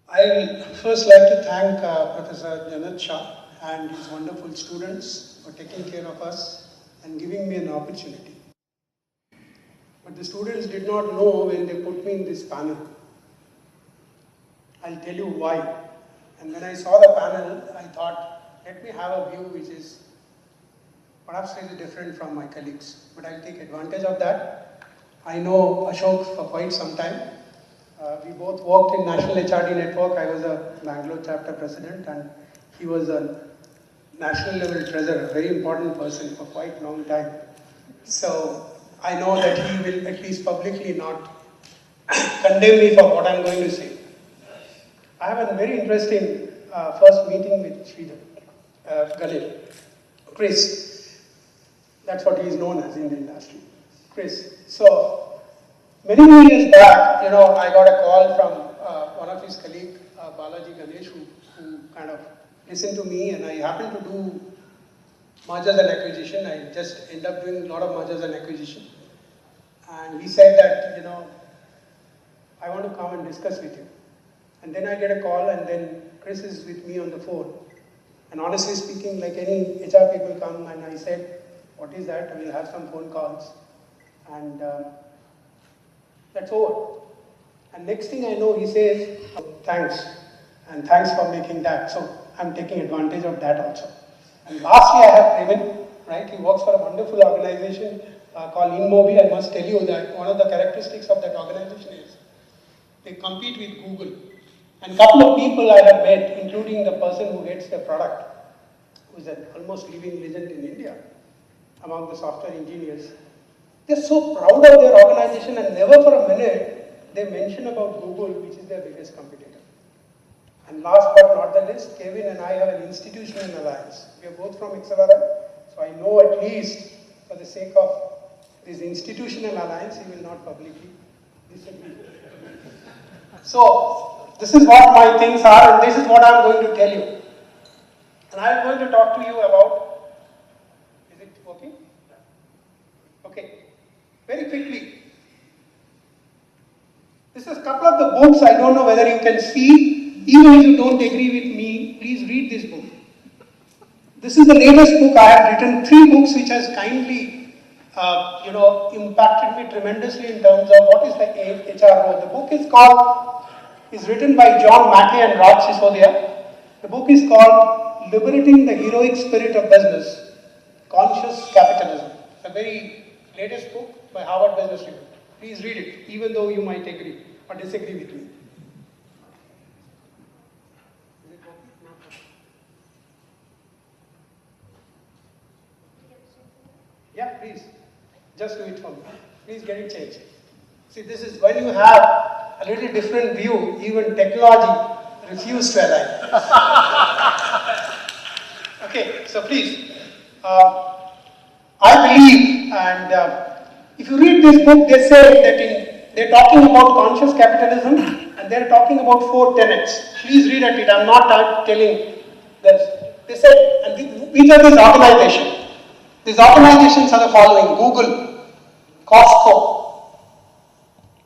I will first like to thank Professor Janat Shah and his wonderful students for taking care of us and giving me an opportunity. But the students did not know when they put me in this panel. I'll tell you why. And when I saw the panel, I thought, let me have a view which is perhaps slightly different from my colleagues. But I'll take advantage of that. I know Ashok for quite some time. We both worked in National HRD Network. I was a Bangalore chapter president and he was a national level treasurer, a very important person for quite a long time. So I know that he will at least publicly not condemn me for what I'm going to say. I have a very interesting first meeting with Ganesh. Chris, that's what he is known as in the industry. Chris. So many years back, I got a call from one of his colleagues, Balaji Ganesh, who kind of listened to me, and I happened to do mergers and acquisition. I just end up doing a lot of mergers and acquisition. And he said that, I want to come and discuss with you. And then I get a call, and then Chris is with me on the phone. And honestly speaking, like any HR people come, and I said, what is that? I will have some phone calls. And that's over. And next thing I know, he says, thanks. And thanks for making that. So I'm taking advantage of that also. And lastly, I have Raven, right? He works for a wonderful organization called InMobi. I must tell you that one of the characteristics of that organization is they compete with Google. And a couple of people I have met, including the person who heads the product, who is an almost living legend in India, among the software engineers. They're so proud of their organization and never for a minute they mention about Google, which is their biggest competitor. And last but not the least, Kevin and I have an institutional alliance. We are both from XLRI, so I know at least for the sake of this institutional alliance, he will not publicly disagree. So, this is what my things are, and this is what I'm going to tell you. And I'm going to talk to you about, is it working? Okay, very quickly. This is a couple of the books. I don't know whether you can see. Even if you don't agree with me, please read this book. This is the latest book. I have written 3 books which has kindly, impacted me tremendously in terms of what is the HR role. The book is written by John Mackey and Rod Sisodia. The book is called Liberating the Heroic Spirit of Business, Conscious Capitalism. It's a very latest book by Harvard Business Review. Please read it, even though you might agree or disagree with me. Yeah, please. Just do it for me. Please get it changed. See, this is when you have a little different view, even technology refuses to align. Okay, so please. I believe, and if you read this book, they say that they're talking about conscious capitalism and they're talking about 4 tenets. Please read at it. I'm not telling this. They said, and which are these organizations? These organizations are the following: Google, Costco,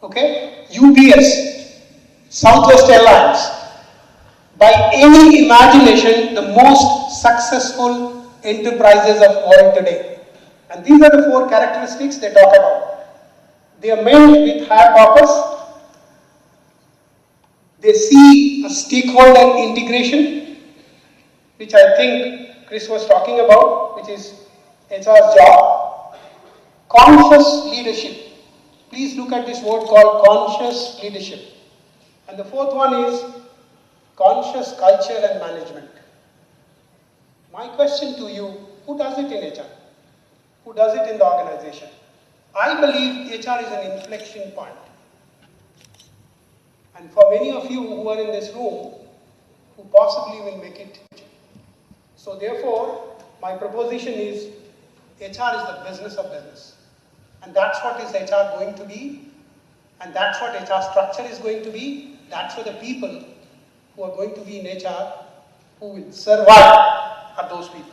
okay, UBS, Southwest Airlines. By any imagination, the most successful enterprises of world today. And these are the 4 characteristics they talk about. They are made with higher purpose. They see a stakeholder integration, which I think Chris was talking about, which is HR's job. Conscious leadership. Please look at this word called conscious leadership. And the 4th one is conscious culture and management. My question to you, who does it in HR? Who does it in the organization? I believe HR is an inflection point. And for many of you who are in this room, who possibly will make it. So therefore, my proposition is HR is the business of business. And that's what is HR going to be. And that's what HR structure is going to be. That's what the people who are going to be in HR who will survive are those people.